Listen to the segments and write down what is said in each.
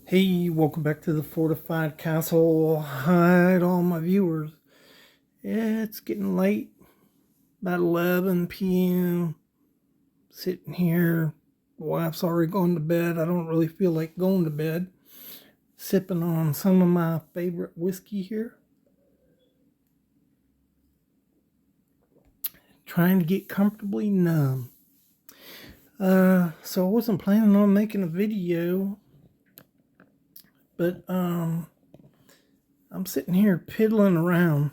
Hey, welcome back to the Fortified Castle. Hi to all my viewers. It's getting late, about 11 p.m. Sitting here. The wife's already gone to bed. I don't really feel like going to bed. Sipping on some of my favorite whiskey here. Trying to get comfortably numb. So I wasn't planning on making a video, but I'm sitting here piddling around.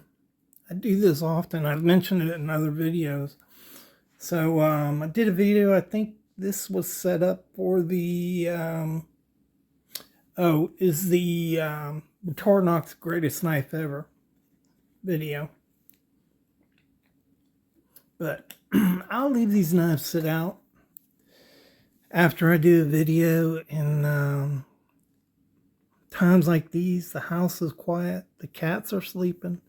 I do this often. I've mentioned it in other videos. So I did a video. I think this was set up for the Tornock's Greatest Knife Ever video. But I'll leave these knives sit out after I do a video. And times like these, the house is quiet, the cats are sleeping,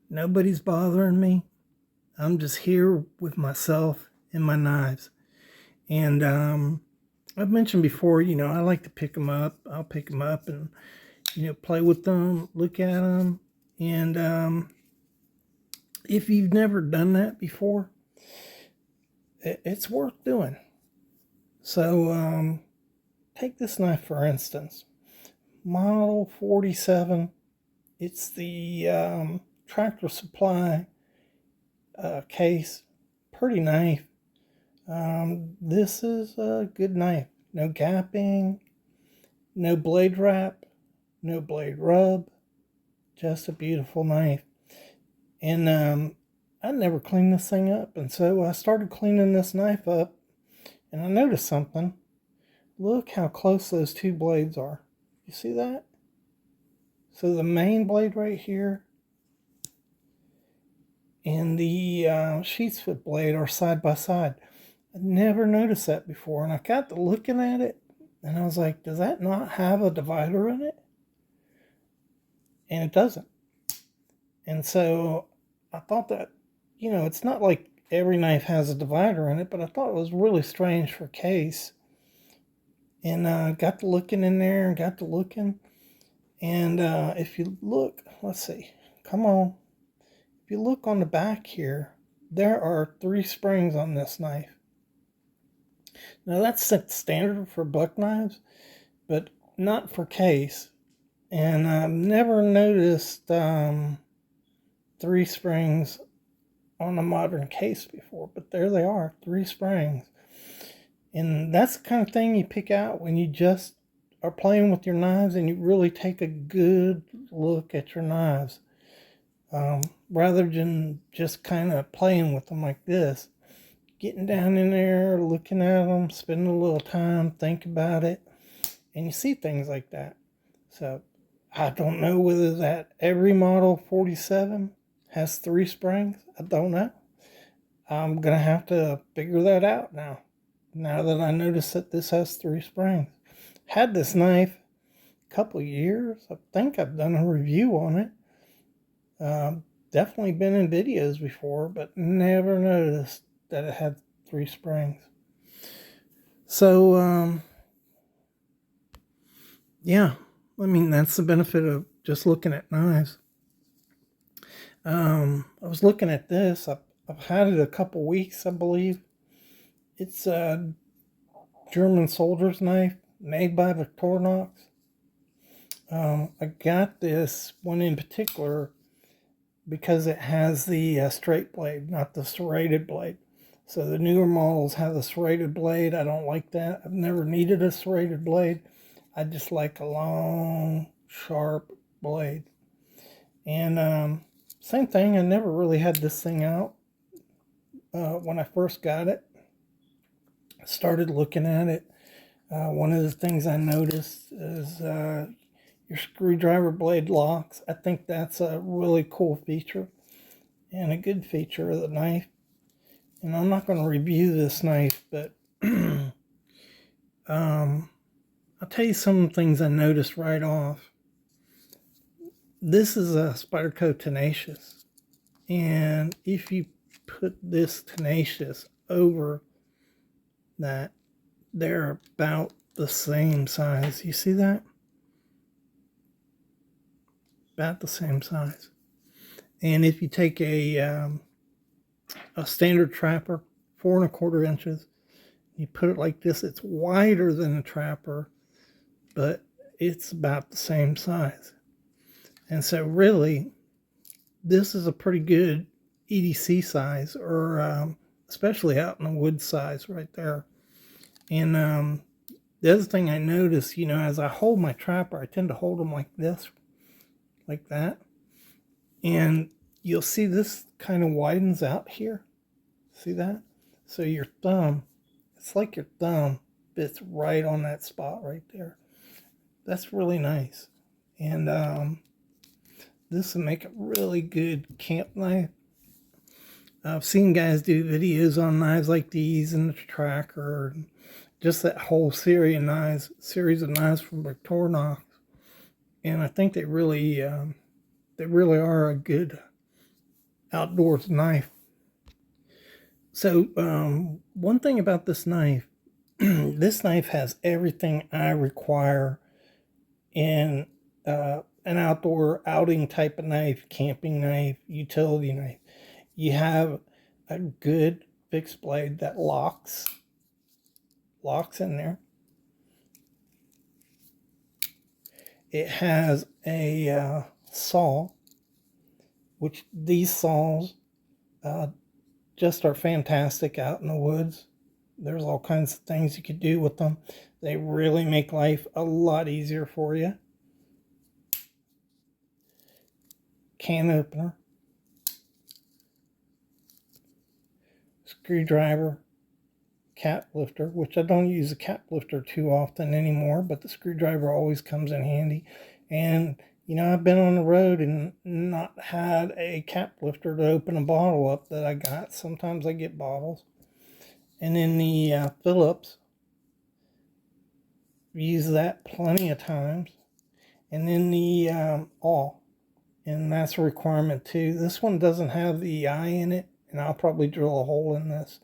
nobody's bothering me. I'm just here with myself and my knives. And I've mentioned before, I like to pick them up. I'll pick them up and, play with them, look at them. And if you've never done that before, it's worth doing. So take this knife, for instance. Model 47. It's the Tractor Supply case. Pretty knife. This is a good knife. No gapping, no blade wrap, no blade rub. Just a beautiful knife. And I never cleaned this thing up, and so I started cleaning this knife up, and I noticed something. Look how close those two blades are. You see that? So the main blade right here and the sheath foot blade are side by side. I never noticed that before, and I got to looking at it, and I was like, does that not have a divider in it? And it doesn't. And so I thought that, it's not like every knife has a divider in it, but I thought it was really strange for case. And got to looking in there and got to looking. And if you look, let's see, come on. If you look on the back here, there are 3 springs on this knife. Now that's standard for buck knives, but not for case. And I've never noticed 3 springs on a modern case before, but there they are, 3 springs. And that's the kind of thing you pick out when you just are playing with your knives and you really take a good look at your knives. Rather than just kind of playing with them like this. Getting down in there, looking at them, spending a little time, think about it, and you see things like that. So I don't know whether that every model 47 has 3 springs. I don't know. I'm going to have to figure that out now that I notice that this has 3 springs. Had this knife a couple years. I think I've done a review on it. Definitely been in videos before, but never noticed that it had 3 springs. So, yeah, I mean, that's the benefit of just looking at knives. I was looking at this. I've had it a couple weeks, I believe. It's a German soldier's knife made by Victorinox. I got this one in particular because it has the straight blade, not the serrated blade. So the newer models have the serrated blade. I don't like that. I've never needed a serrated blade. I just like a long, sharp blade. And same thing, I never really had this thing out when I first got it. I started looking at it. One of the things I noticed is your screwdriver blade locks. I think that's a really cool feature and a good feature of the knife. And I'm not going to review this knife, but I'll tell you some things I noticed right off. This is a Spyderco Tenacious, and if you put this tenacious over that, they're about the same size. You see that? About the same size. And if you take a standard trapper, 4¼ inches, you put it like this, it's wider than a trapper, but it's about the same size. And so really, this is a pretty good EDC size, or especially out in the wood size right there. And the other thing I notice, as I hold my trapper, I tend to hold them like this, like that. And you'll see this kind of widens out here. See that? So your thumb, it's like your thumb fits right on that spot right there. That's really nice. And this will make a really good camp knife. I've seen guys do videos on knives like these and the tracker, and just that whole series of knives from Victorinox. And I think they really are a good outdoors knife. So one thing about this knife, this knife has everything I require in an outdoor outing type of knife, camping knife, utility knife. You have a good fixed blade that locks in there. It has a saw, which these saws just are fantastic out in the woods. There's all kinds of things you could do with them. They really make life a lot easier for you. Can opener, screwdriver, cap lifter, which I don't use the cap lifter too often anymore, but the screwdriver always comes in handy. And I've been on the road and not had a cap lifter to open a bottle up that I got. Sometimes I get bottles. And then the Phillips, use that plenty of times. And then the awl, and that's a requirement too. This one doesn't have the eye in it, and I'll probably drill a hole in this,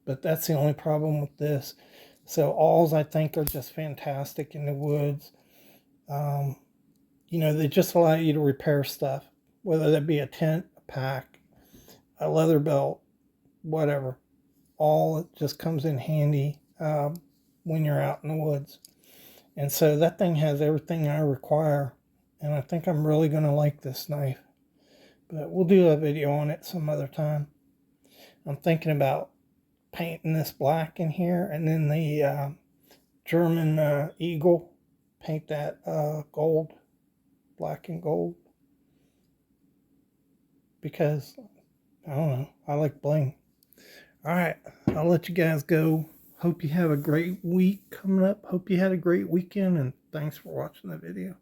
but that's the only problem with this. So awls, I think, are just fantastic in the woods. They just allow you to repair stuff, whether that be a tent, a pack, a leather belt, whatever. All it just comes in handy when you're out in the woods. And so that thing has everything I require, and I think I'm really going to like this knife. But we'll do a video on it some other time. I'm thinking about painting this black in here, and then the German eagle, paint that gold, black and gold, because I don't know, I like bling. All right, I'll let you guys go. Hope you have a great week coming up. Hope you had a great weekend, and thanks for watching the video.